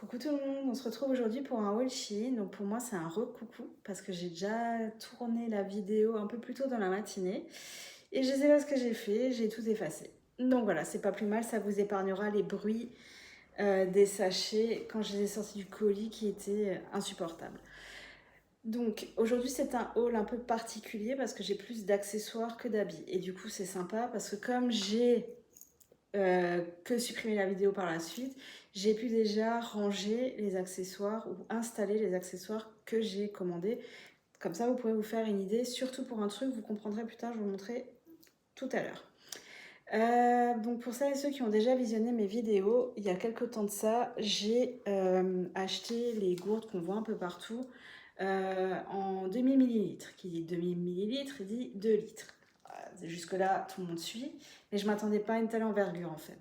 Coucou tout le monde, on se retrouve aujourd'hui pour un haul Shein. Donc pour moi c'est un re-coucou parce que j'ai déjà tourné la vidéo un peu plus tôt dans la matinée et je sais pas ce que j'ai fait, j'ai tout effacé. Donc voilà, c'est pas plus mal, ça vous épargnera les bruits des sachets quand je les ai sortis du colis qui étaient insupportables. Donc aujourd'hui c'est un haul un peu particulier parce que j'ai plus d'accessoires que d'habits et du coup c'est sympa parce que comme j'ai que supprimer la vidéo par la suite, j'ai pu déjà ranger les accessoires ou installer les accessoires que j'ai commandés. Comme ça, vous pouvez vous faire une idée, surtout pour un truc, vous comprendrez plus tard, je vous montrerai tout à l'heure. Donc pour celles et ceux qui ont déjà visionné mes vidéos, il y a quelques temps de ça, j'ai acheté les gourdes qu'on voit un peu partout en demi-millilitres. Qui dit demi-millilitres, dit 2 litres. Jusque-là, tout le monde suit, mais je ne m'attendais pas à une telle envergure en fait.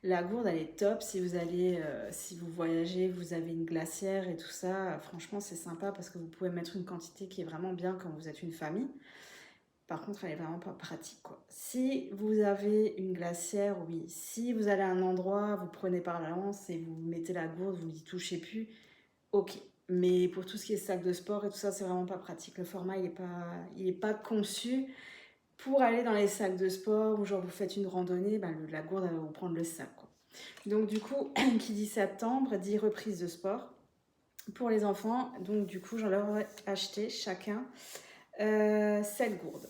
La gourde, elle est top si vous allez, si vous voyagez, vous avez une glacière et tout ça. Franchement, c'est sympa parce que vous pouvez mettre une quantité qui est vraiment bien quand vous êtes une famille. Par contre, elle est vraiment pas pratique, quoi. Si vous avez une glacière, oui. Si vous allez à un endroit, vous prenez par la lance et vous mettez la gourde, vous n'y touchez plus, ok. Mais pour tout ce qui est sac de sport et tout ça, c'est vraiment pas pratique. Le format, il est pas conçu pour aller dans les sacs de sport ou genre vous faites une randonnée, ben la gourde, elle va vous prendre le sac, quoi. Donc du coup, qui dit septembre, dit reprise de sport pour les enfants. Donc du coup, j'en leur ai acheté chacun 7 gourdes.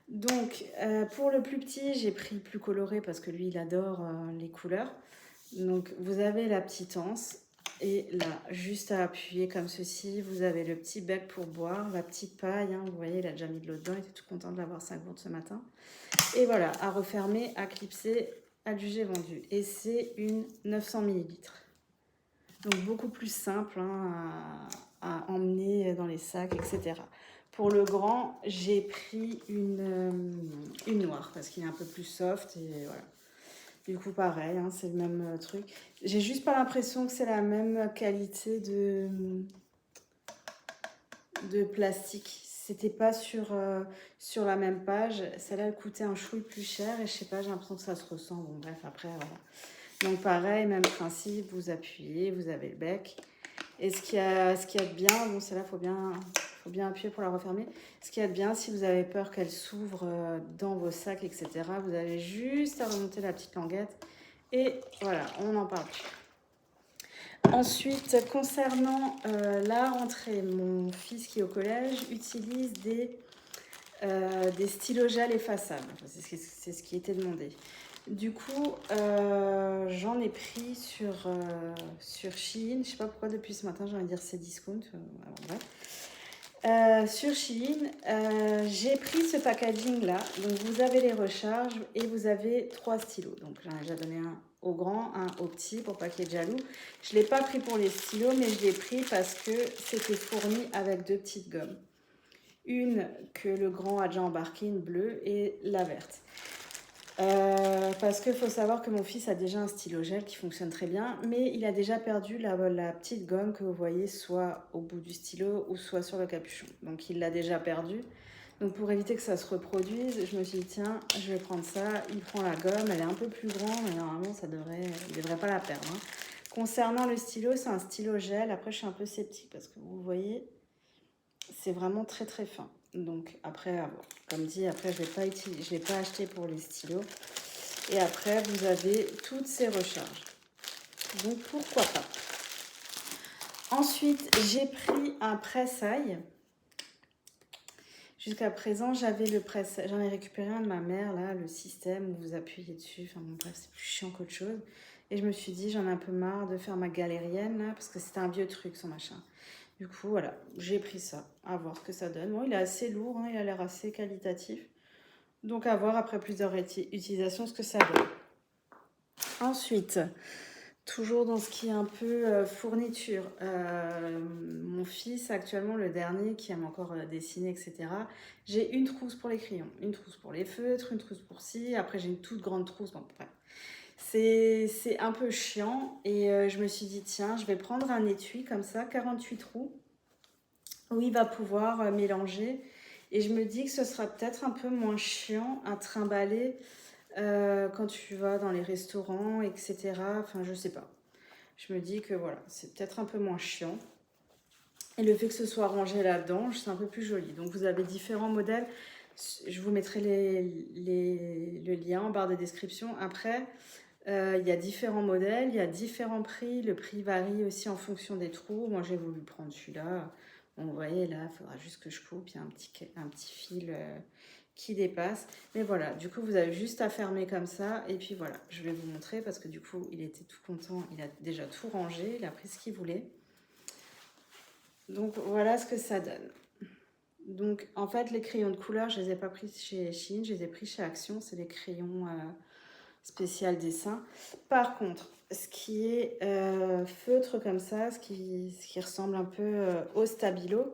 Donc, pour le plus petit, j'ai pris plus coloré parce que lui, il adore les couleurs. Donc, vous avez la petite anse. Et là, juste à appuyer comme ceci, vous avez le petit bec pour boire, la petite paille. Hein, vous voyez, il a déjà mis de l'eau dedans. Il était tout content de l'avoir 5 gourdes ce matin. Et voilà, à refermer, à clipser, adjugé, vendu. Et c'est une 900 millilitres. Donc, beaucoup plus simple hein, à emmener dans les sacs, etc. Pour le grand, j'ai pris une noire parce qu'il est un peu plus soft et voilà. Du coup, pareil, hein, c'est le même truc. J'ai juste pas l'impression que c'est la même qualité de plastique. C'était pas sur la même page. Celle-là, elle coûtait un chouille plus cher et je sais pas, j'ai l'impression que ça se ressent. Bon, bref, après, voilà. Donc, pareil, même principe, vous appuyez, vous avez le bec. Et ce qu'il y a de bien, bon, celle-là, faut bien appuyer pour la refermer. Ce qu'il y a de bien, si vous avez peur qu'elle s'ouvre dans vos sacs, etc., vous avez juste à remonter la petite languette. Et voilà, on n'en parle plus. Ensuite, concernant la rentrée, mon fils qui est au collège utilise des stylos gel effaçables. Enfin, c'est ce qui était demandé. Du coup, j'en ai pris sur Shein. Je sais pas pourquoi depuis ce matin, j'ai envie de dire c'est discount. Sur Shein, j'ai pris ce packaging là. Donc vous avez les recharges et vous avez 3 stylos. Donc j'en ai déjà donné un au grand, un au petit pour pas qu'il y ait de jaloux. Je ne l'ai pas pris pour les stylos, mais je l'ai pris parce que c'était fourni avec 2 petites gommes. Une que le grand a déjà embarquée, une bleue, et la verte. Parce qu'il faut savoir que mon fils a déjà un stylo gel qui fonctionne très bien, mais il a déjà perdu la petite gomme que vous voyez soit au bout du stylo ou soit sur le capuchon. Donc il l'a déjà perdu. Donc pour éviter que ça se reproduise, je me suis dit tiens, je vais prendre ça. Il prend la gomme, elle est un peu plus grande, mais normalement il ne devrait pas la perdre. Hein. Concernant le stylo, c'est un stylo gel. Après, je suis un peu sceptique parce que vous voyez, c'est vraiment très très fin. Donc après, à voir. Comme dit, après je l'ai pas acheté pour les stylos. Et après, vous avez toutes ces recharges. Donc pourquoi pas. Ensuite, j'ai pris un presse-ail. Jusqu'à présent, j'avais le presse. J'en ai récupéré un de ma mère, là, le système où vous appuyez dessus. Enfin bon, bref, c'est plus chiant qu'autre chose. Et je me suis dit, j'en ai un peu marre de faire ma galérienne, là, parce que c'était un vieux truc, son machin. Du coup, voilà, j'ai pris ça, à voir ce que ça donne. Bon, il est assez lourd, hein, il a l'air assez qualitatif. Donc, à voir après plusieurs utilisations ce que ça donne. Ensuite, toujours dans ce qui est un peu fourniture, mon fils, actuellement le dernier, qui aime encore dessiner, etc. J'ai une trousse pour les crayons, une trousse pour les feutres, une trousse pour ci. Après, j'ai une toute grande trousse. Bon, bref. C'est un peu chiant et je me suis dit tiens je vais prendre un étui comme ça 48 trous où il va pouvoir mélanger et je me dis que ce sera peut-être un peu moins chiant à trimballer quand tu vas dans les restaurants etc. Enfin je sais pas, je me dis que voilà, c'est peut-être un peu moins chiant. Et le fait que ce soit rangé là-dedans, c'est un peu plus joli. Donc vous avez différents modèles. Je vous mettrai le lien en barre de description. Après, il y a différents modèles, il y a différents prix. Le prix varie aussi en fonction des trous. Moi, j'ai voulu prendre celui-là. Bon, vous voyez, là, il faudra juste que je coupe. Il y a un petit fil qui dépasse. Mais voilà, du coup, vous avez juste à fermer comme ça. Et puis voilà, je vais vous montrer parce que du coup, il était tout content. Il a déjà tout rangé. Il a pris ce qu'il voulait. Donc voilà ce que ça donne. Donc en fait les crayons de couleur je les ai pas pris chez Shein, je les ai pris chez Action, c'est des crayons spécial dessin. Par contre ce qui est feutre comme ça, ce qui ressemble un peu au Stabilo,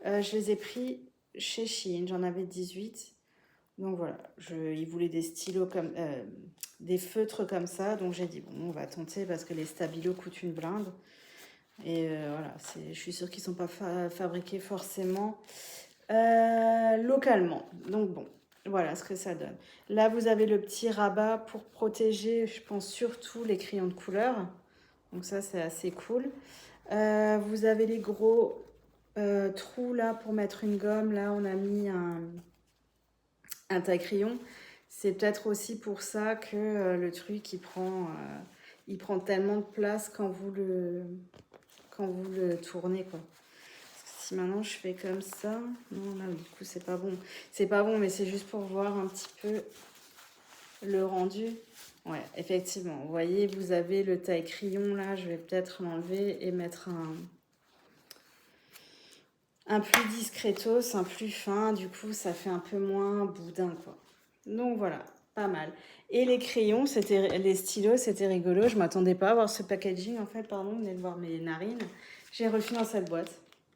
je les ai pris chez Shein, j'en avais 18. Donc voilà, ils voulaient des stylos comme des feutres comme ça, donc j'ai dit bon on va tenter parce que les Stabilo coûtent une blinde. Et voilà, je suis sûre qu'ils ne sont pas fabriqués forcément localement. Donc bon, voilà ce que ça donne. Là, vous avez le petit rabat pour protéger, je pense, surtout les crayons de couleur. Donc ça, c'est assez cool. Vous avez les gros trous là pour mettre une gomme. Là, on a mis un taille-crayon. C'est peut-être aussi pour ça que le truc, il prend tellement de place quand vous le tournez, quoi. Parce que si maintenant je fais comme ça, non, là, du coup, c'est pas bon. C'est pas bon, mais c'est juste pour voir un petit peu le rendu. Ouais, effectivement. Vous voyez, vous avez le taille crayon, là. Je vais peut-être l'enlever et mettre un plus discretos, un plus fin. Du coup, ça fait un peu moins boudin, quoi. Donc, voilà, pas mal. Et les crayons, les stylos, c'était rigolo. Je m'attendais pas à voir ce packaging, en fait. Pardon, vous venez de voir mes narines. J'ai reçu dans cette boîte.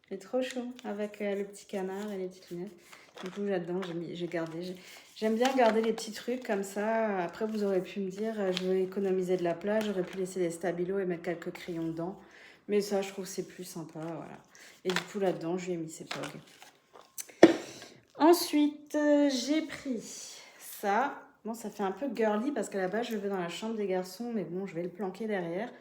C'est trop chaud, avec le petit canard et les petites lunettes. Du coup, là-dedans, j'ai gardé. J'aime bien garder les petits trucs comme ça. Après, vous aurez pu me dire, je veux économiser de la place. J'aurais pu laisser les stabilos et mettre quelques crayons dedans. Mais ça, je trouve que c'est plus sympa, voilà. Et du coup, là-dedans, je lui ai mis ces pogs. Ensuite, j'ai pris ça. Bon, ça fait un peu girly parce qu'à la base, je vais dans la chambre des garçons. Mais bon, je vais le planquer derrière.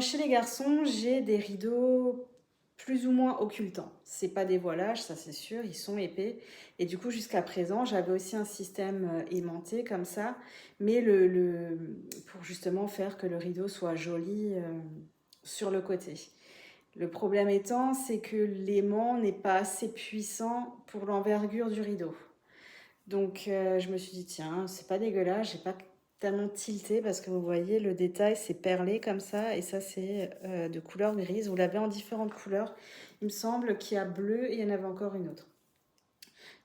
Chez les garçons, j'ai des rideaux plus ou moins occultants. C'est pas des voilages, ça c'est sûr, ils sont épais. Et du coup, jusqu'à présent, j'avais aussi un système aimanté comme ça, mais pour justement faire que le rideau soit joli sur le côté. Le problème étant, c'est que l'aimant n'est pas assez puissant pour l'envergure du rideau. Donc je me suis dit, tiens, c'est pas dégueulasse, j'ai pas tellement tilté parce que vous voyez, le détail c'est perlé comme ça et ça c'est de couleur grise. Vous l'avez en différentes couleurs. Il me semble qu'il y a bleu et il y en avait encore une autre.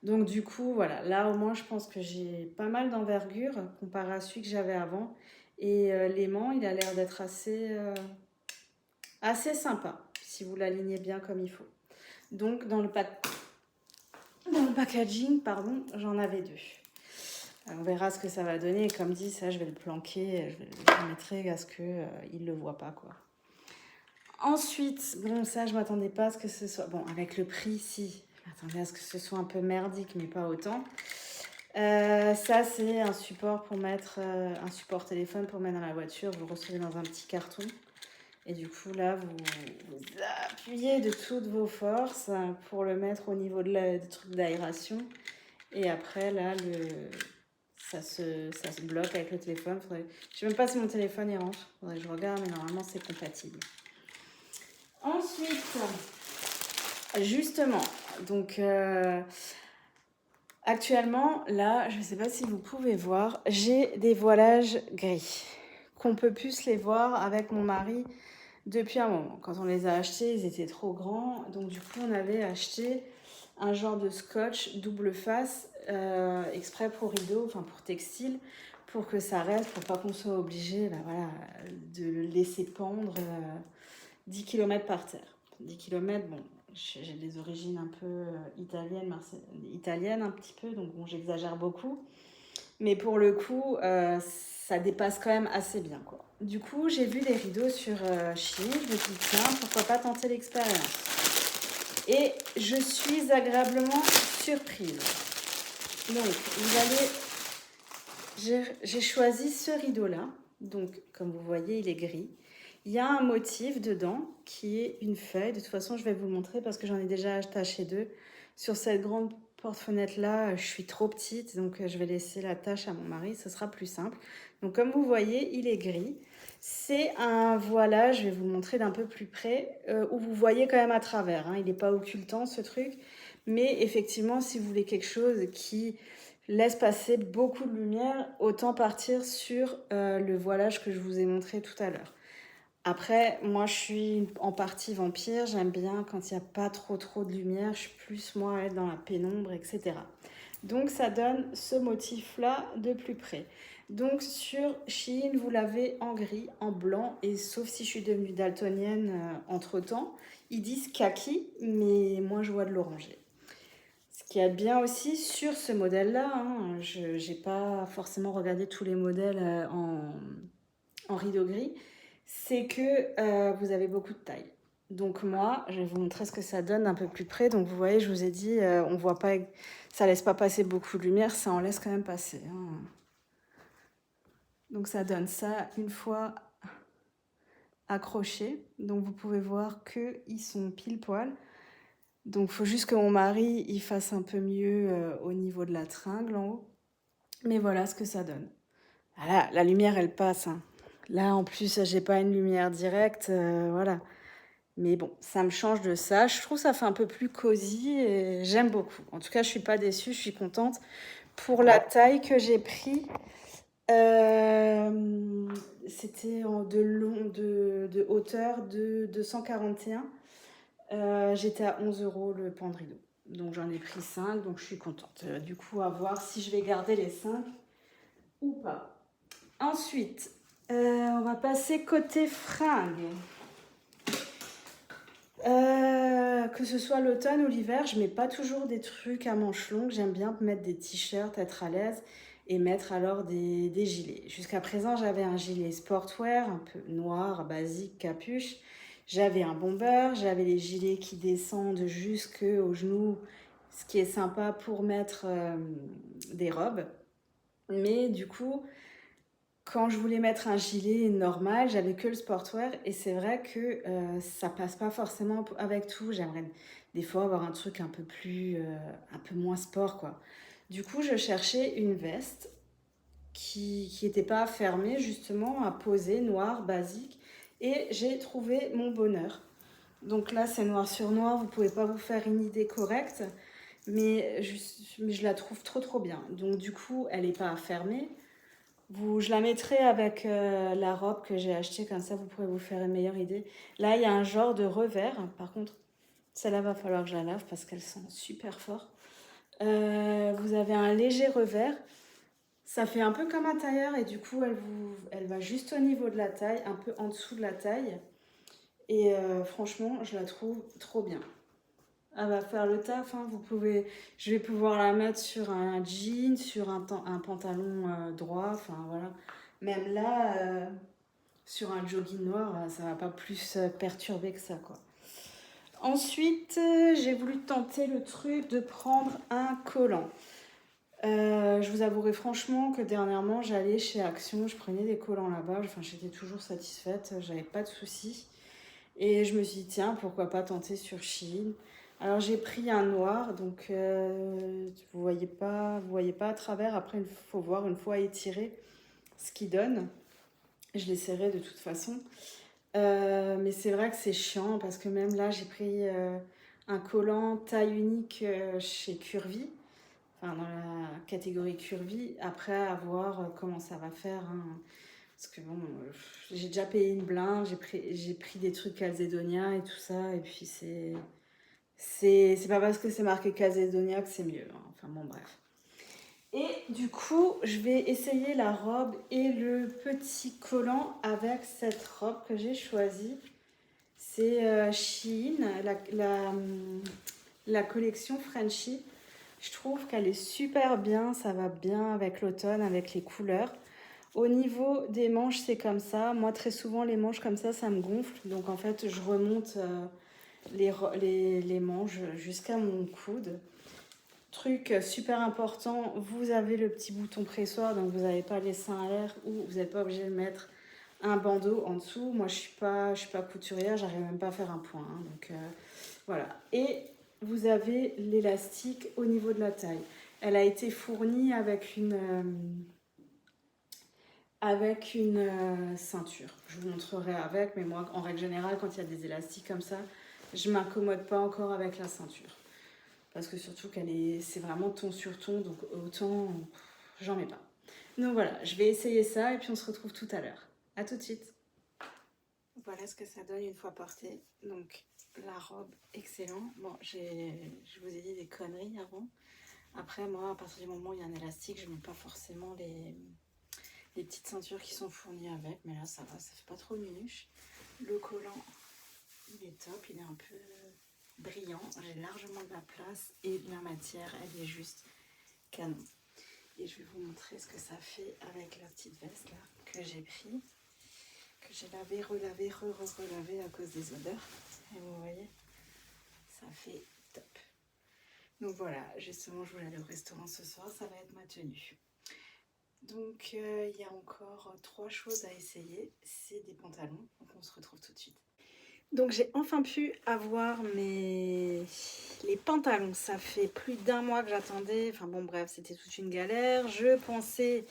Donc du coup, voilà, là au moins je pense que j'ai pas mal d'envergure comparé à celui que j'avais avant. Et l'aimant, il a l'air d'être assez sympa si vous l'alignez bien comme il faut. Donc dans le packaging, pardon, j'en avais 2. On verra ce que ça va donner. Comme dit, ça, je vais le planquer. Je le mettrai à ce qu'il ne le voit pas, quoi. Ensuite, bon, ça, je m'attendais pas à ce que ce soit... Bon, avec le prix, si. Je m'attendais à ce que ce soit un peu merdique, mais pas autant. Ça, c'est un support pour mettre... un support téléphone pour mettre dans la voiture. Vous le recevez dans un petit carton. Et du coup, là, vous appuyez de toutes vos forces pour le mettre au niveau du truc d'aération. Et après, là, ça se bloque avec le téléphone. Je ne sais même pas si mon téléphone y rentre. Faudrait que je regarde, mais normalement, c'est compatible. Ensuite, justement, donc actuellement, là, je ne sais pas si vous pouvez voir, j'ai des voilages gris qu'on peut plus les voir avec mon mari depuis un moment. Quand on les a achetés, ils étaient trop grands. Donc du coup, on avait acheté un genre de scotch double face exprès pour rideau, enfin pour textile, pour que ça reste, pour pas qu'on soit obligé voilà, de le laisser pendre 10 km par terre. 10 km, bon, j'ai des origines un peu italiennes un petit peu, donc bon, j'exagère beaucoup. Mais pour le coup, ça dépasse quand même assez bien, quoi. Du coup, j'ai vu des rideaux sur Shein. Je me suis dit, tiens, pourquoi pas tenter l'expérience. Et je suis agréablement surprise. Donc, j'ai choisi ce rideau-là. Donc, comme vous voyez, il est gris. Il y a un motif dedans qui est une feuille. De toute façon, je vais vous le montrer parce que j'en ai déjà attaché deux. Sur cette grande porte-fenêtre-là, je suis trop petite, donc je vais laisser la tâche à mon mari, ce sera plus simple. Donc comme vous voyez, il est gris. C'est un voilage, je vais vous le montrer d'un peu plus près, où vous voyez quand même à travers, hein. Il n'est pas occultant ce truc, mais effectivement, si vous voulez quelque chose qui laisse passer beaucoup de lumière, autant partir sur le voilage que je vous ai montré tout à l'heure. Après, moi, je suis en partie vampire. J'aime bien quand il n'y a pas trop de lumière. Je suis plus, moi, être dans la pénombre, etc. Donc, ça donne ce motif-là de plus près. Donc, sur Shein, vous l'avez en gris, en blanc. Et sauf si je suis devenue daltonienne entre-temps, ils disent kaki, mais moi, je vois de l'orangé. Ce qui est bien aussi sur ce modèle-là, hein, je n'ai pas forcément regardé tous les modèles en rideau gris, c'est que vous avez beaucoup de taille. Donc moi, je vais vous montrer ce que ça donne un peu plus près. Donc vous voyez, je vous ai dit, on voit pas, ça laisse pas passer beaucoup de lumière, ça en laisse quand même passer, hein. Donc ça donne ça une fois accrochés. Donc vous pouvez voir qu'ils sont pile poil. Donc il faut juste que mon mari il fasse un peu mieux au niveau de la tringle en haut. Mais voilà ce que ça donne. Voilà, la lumière elle passe, hein. Là en plus j'ai pas une lumière directe, voilà. Mais bon, ça me change de ça. Je trouve que ça fait un peu plus cosy et j'aime beaucoup. En tout cas, je suis pas déçue, je suis contente. Pour la taille que j'ai pris, c'était de hauteur de 241. J'étais à 11 euros le pan de rideau. Donc j'en ai pris 5, donc je suis contente. Du coup, à voir si je vais garder les 5 ou pas. Ensuite, on va passer côté fringues. Que ce soit l'automne ou l'hiver, je mets pas toujours des trucs à manches longues. J'aime bien mettre des t-shirts, être à l'aise et mettre alors des gilets. Jusqu'à présent, j'avais un gilet sportwear, un peu noir, basique, capuche. J'avais un bomber, j'avais les gilets qui descendent jusqu'aux genoux, ce qui est sympa pour mettre des robes. Mais du coup, quand je voulais mettre un gilet normal, j'avais que le sportwear et c'est vrai que ça passe pas forcément avec tout. J'aimerais des fois avoir un truc un peu plus, un peu moins sport quoi. Du coup, je cherchais une veste qui était pas fermée justement, à poser, noire, basique et j'ai trouvé mon bonheur. Donc là, c'est noir sur noir, vous pouvez pas vous faire une idée correcte, mais je la trouve trop bien. Donc du coup, elle est pas fermée. Je la mettrai avec la robe que j'ai achetée, comme ça vous pourrez vous faire une meilleure idée. Là, il y a un genre de revers. Par contre, celle-là va falloir que je la lave parce qu'elle sent super fort. Vous avez un léger revers. Ça fait un peu comme un tailleur et du coup, elle va juste au niveau de la taille, un peu en dessous de la taille. Et franchement, je la trouve trop bien. Elle va faire le taf, hein. Je vais pouvoir la mettre sur un jean, sur un pantalon droit, enfin voilà. Même là, sur un jogging noir, ça va pas plus perturber que ça, quoi. Ensuite, j'ai voulu tenter le truc de prendre un collant. Je vous avouerai franchement que dernièrement, j'allais chez Action, je prenais des collants là-bas, enfin, j'étais toujours satisfaite, j'avais pas de soucis. Et je me suis dit, tiens, pourquoi pas tenter sur Shein. Alors j'ai pris un noir, donc vous voyez pas à travers. Après, il faut voir une fois étiré ce qu'il donne. Je l'essaierai de toute façon. Mais c'est vrai que c'est chiant parce que même là, j'ai pris un collant taille unique chez Curvy, enfin dans la catégorie Curvy. Après, à voir comment ça va faire, hein. Parce que bon, j'ai déjà payé une blinde, j'ai pris des trucs Calzedonia et tout ça, et puis c'est pas parce que c'est marqué Calzedonia que c'est mieux, hein. Enfin bon, bref. Et du coup, je vais essayer la robe et le petit collant avec cette robe que j'ai choisie. C'est Shein, la collection Frenchy. Je trouve qu'elle est super bien, ça va bien avec l'automne, avec les couleurs. Au niveau des manches, c'est comme ça. Moi, très souvent, les manches comme ça me gonfle. Donc, en fait, je remonte les manches jusqu'à mon coude. Truc super important, vous avez le petit bouton pressoir, donc vous n'avez pas les seins à l'air ou vous n'êtes pas obligé de mettre un bandeau en dessous. Moi, je suis pas couturière, j'arrive même pas à faire un point. Hein, donc voilà. Et vous avez l'élastique au niveau de la taille. Elle a été fournie avec une ceinture. Je vous montrerai avec, mais moi, en règle générale, quand il y a des élastiques comme ça, je m'incommode pas encore avec la ceinture. Parce que surtout c'est vraiment ton sur ton, donc autant, j'en mets pas. Donc voilà, je vais essayer ça et puis on se retrouve tout à l'heure. À tout de suite. Voilà ce que ça donne une fois portée. Donc la robe, excellent. Bon, je vous ai dit des conneries avant. Après, moi, à partir du moment où il y a un élastique, je ne mets pas forcément les petites ceintures qui sont fournies avec. Mais là, ça va, ça fait pas trop nunuche. Le collant, il est top, il est un peu brillant. J'ai largement de la place et la matière, elle est juste canon. Et je vais vous montrer ce que ça fait avec la petite veste là que j'ai pris, que j'ai lavé, relavé, relavé à cause des odeurs. Et vous voyez, ça fait top. Donc voilà, justement, je voulais aller au restaurant ce soir, ça va être ma tenue. Donc il y a encore 3 choses à essayer, c'est des pantalons, donc on se retrouve tout de suite. Donc j'ai enfin pu avoir les pantalons, ça fait plus d'1 mois que j'attendais, enfin bon bref, c'était toute une galère. Je pensais,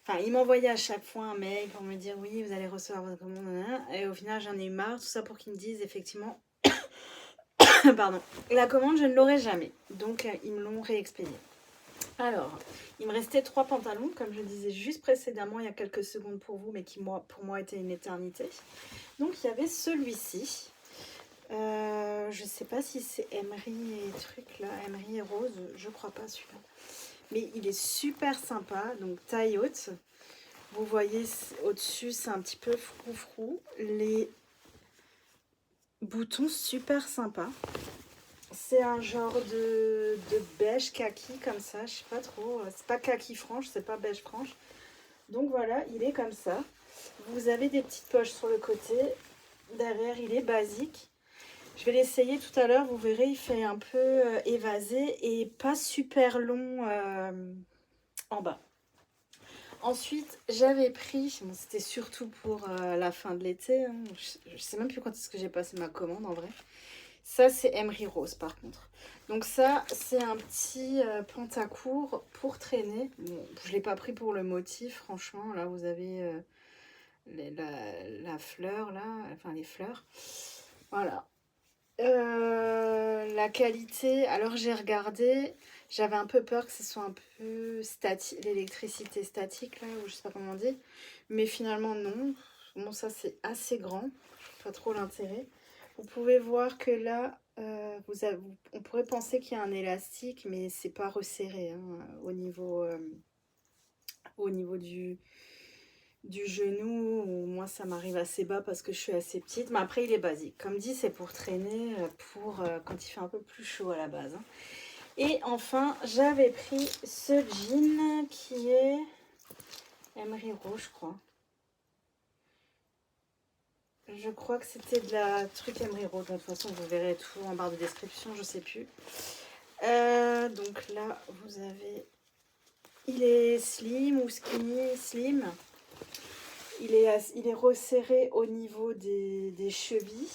enfin ils m'envoyaient à chaque fois un mail pour me dire oui vous allez recevoir votre commande, et au final j'en ai eu marre, tout ça pour qu'ils me disent effectivement, pardon, la commande je ne l'aurai jamais, donc ils me l'ont réexpédié. Alors, il me restait 3 pantalons, comme je disais juste précédemment, il y a quelques secondes pour vous, mais qui pour moi était une éternité. Donc il y avait celui-ci. Je sais pas si c'est Emery et truc là, Emery et rose, je crois pas celui-là. Mais il est super sympa, donc taille haute. Vous voyez au-dessus, c'est un petit peu froufrou. Les boutons super sympas. C'est un genre de beige kaki comme ça, je sais pas trop. C'est pas kaki franche, c'est pas beige franche. Donc voilà, il est comme ça. Vous avez des petites poches sur le côté. Derrière, il est basique. Je vais l'essayer tout à l'heure, vous verrez, il fait un peu évasé et pas super long en bas. Ensuite, j'avais pris, bon, c'était surtout pour la fin de l'été, hein. Je sais même plus quand est-ce que j'ai passé ma commande en vrai. Ça, c'est Emery Rose par contre. Donc ça, c'est un petit pantacourt pour traîner. Bon, je ne l'ai pas pris pour le motif, franchement. Là, vous avez la fleur, là, enfin les fleurs. Voilà. La qualité, alors j'ai regardé, j'avais un peu peur que ce soit un peu statique, l'électricité statique là, ou je sais pas comment on dit, mais finalement non. Bon, ça c'est assez grand, je vois pas trop l'intérêt. Vous pouvez voir que là, on pourrait penser qu'il y a un élastique, mais c'est pas resserré hein, au niveau du genou, ou moi ça m'arrive assez bas parce que je suis assez petite, mais après il est basique. Comme dit, c'est pour traîner, pour quand il fait un peu plus chaud à la base. Hein. Et enfin, j'avais pris ce jean qui est Emery Rose, je crois. Je crois que c'était de la truc Emery Rose. De toute façon, vous verrez tout en barre de description, je sais plus. Donc là, vous avez... Il est slim ou skinny, slim. Il est resserré au niveau des chevilles.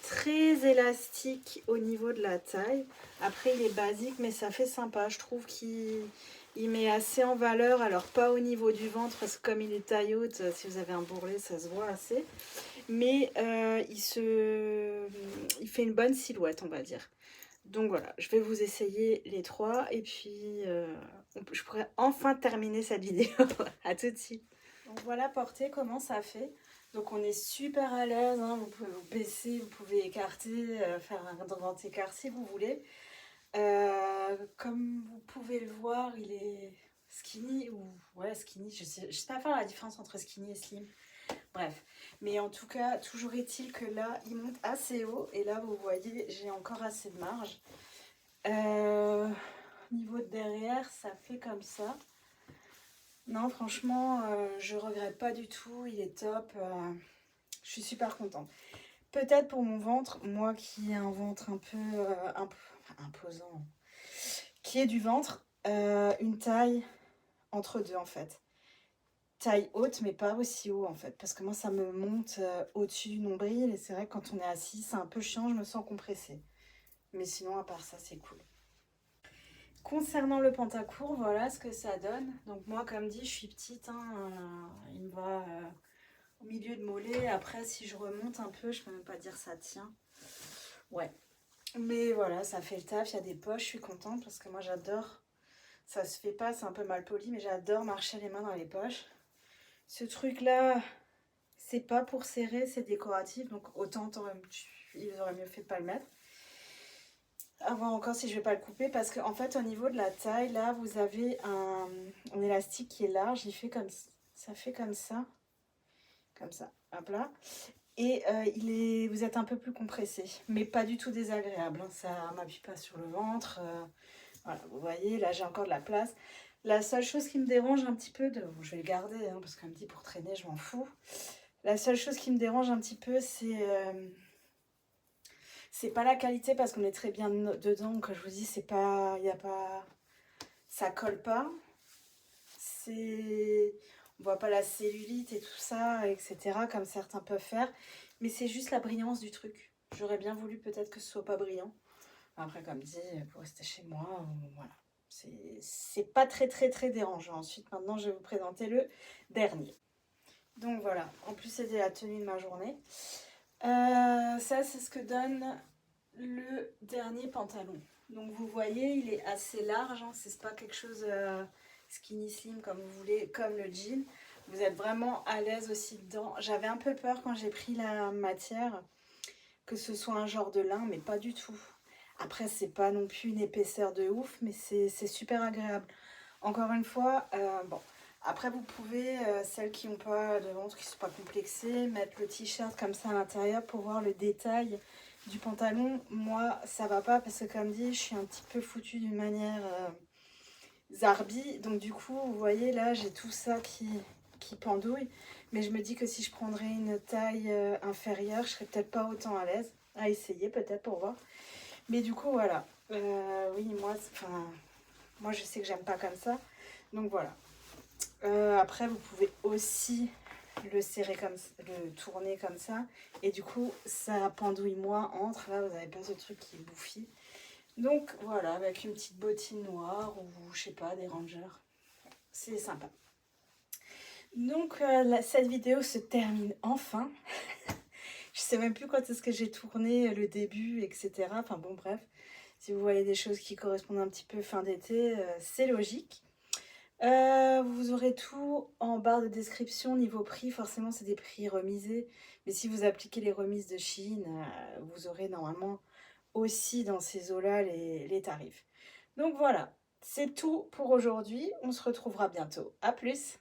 Très élastique au niveau de la taille. Après, il est basique, mais ça fait sympa. Je trouve qu'il met assez en valeur. Alors, pas au niveau du ventre, parce que comme il est taille haute, si vous avez un bourrelet, ça se voit assez. Mais il fait une bonne silhouette, on va dire. Donc voilà, je vais vous essayer les 3 et puis je pourrais enfin terminer cette vidéo. À tout de suite. Donc voilà porté comment ça fait. Donc on est super à l'aise, hein. Vous pouvez vous baisser, vous pouvez écarter, faire un grand écart si vous voulez. Comme vous pouvez le voir, il est skinny ou ouais skinny. Je sais pas faire la différence entre skinny et slim. Bref, mais en tout cas, toujours est-il que là, il monte assez haut et là, vous voyez, j'ai encore assez de marge. Au niveau de derrière, ça fait comme ça. Non, franchement, je regrette pas du tout, il est top. Je suis super contente. Peut-être pour mon ventre, moi qui ai un ventre un peu imposant, qui est du ventre, une taille entre deux en fait. taille haute, mais pas aussi haut en fait. Parce que moi, ça me monte au-dessus du nombril. Et c'est vrai que quand on est assis, c'est un peu chiant, je me sens compressée. Mais sinon, à part ça, c'est cool. Concernant le pantacourt, voilà ce que ça donne. Donc moi, comme dit, je suis petite, hein, il me va au milieu de mollet. Après, si je remonte un peu, je peux même pas dire ça tient. Ouais. Mais voilà, ça fait le taf, il y a des poches, je suis contente parce que moi j'adore. Ça se fait pas, c'est un peu mal poli, mais j'adore marcher les mains dans les poches. Ce truc-là, c'est pas pour serrer, c'est décoratif, donc autant ils auraient mieux fait de pas le mettre. À voir encore si je vais pas le couper parce qu'en fait au niveau de la taille, là vous avez un élastique qui est large, il fait comme ça fait comme ça, hop là. Et vous êtes un peu plus compressé, mais pas du tout désagréable, hein. Ça m'appuie pas sur le ventre. Voilà, vous voyez, là j'ai encore de la place. La seule chose qui me dérange un petit peu, bon, je vais le garder, hein, parce qu'un petit pour traîner, je m'en fous. La seule chose qui me dérange un petit peu, c'est pas la qualité, parce qu'on est très bien dedans. Comme je vous dis, c'est pas, y a pas, ça colle pas. On voit pas la cellulite et tout ça, etc. comme certains peuvent faire. Mais c'est juste la brillance du truc. J'aurais bien voulu peut-être que ce soit pas brillant. Après, comme dit, pour rester chez moi, voilà. C'est pas très dérangeant. Ensuite, maintenant, je vais vous présenter le dernier. Donc voilà, en plus c'était la tenue de ma journée. Ça, c'est ce que donne le dernier pantalon. Donc vous voyez, il est assez large, hein. C'est pas quelque chose skinny slim comme vous voulez, comme le jean. Vous êtes vraiment à l'aise aussi dedans. J'avais un peu peur quand j'ai pris la matière que ce soit un genre de lin, mais pas du tout. Après, c'est pas non plus une épaisseur de ouf, mais c'est super agréable. Encore une fois, bon. Après, vous pouvez, celles qui n'ont pas de ventre, qui ne sont pas complexées, mettre le t-shirt comme ça à l'intérieur pour voir le détail du pantalon. Moi, ça va pas parce que, comme dit, je suis un petit peu foutue d'une manière zarbi. Donc, du coup, vous voyez, là, j'ai tout ça qui pendouille. Mais je me dis que si je prendrais une taille inférieure, je serais peut-être pas autant à l'aise. À essayer peut-être pour voir. Mais du coup, voilà. Oui, moi, je sais que j'aime pas comme ça. Donc, voilà. Après, vous pouvez aussi le serrer comme ça, le tourner comme ça. Et du coup, ça pendouille moins entre. Là, vous n'avez pas ce truc qui est bouffi. Donc, voilà, avec une petite bottine noire ou, je sais pas, des rangers. C'est sympa. Donc, cette vidéo se termine enfin. Je sais même plus quand est-ce que j'ai tourné le début, etc. Enfin bon, bref. Si vous voyez des choses qui correspondent un petit peu fin d'été, c'est logique. Vous aurez tout en barre de description. Niveau prix, forcément, c'est des prix remisés. Mais si vous appliquez les remises de Shein, vous aurez normalement aussi dans ces eaux-là les tarifs. Donc voilà, c'est tout pour aujourd'hui. On se retrouvera bientôt. À plus!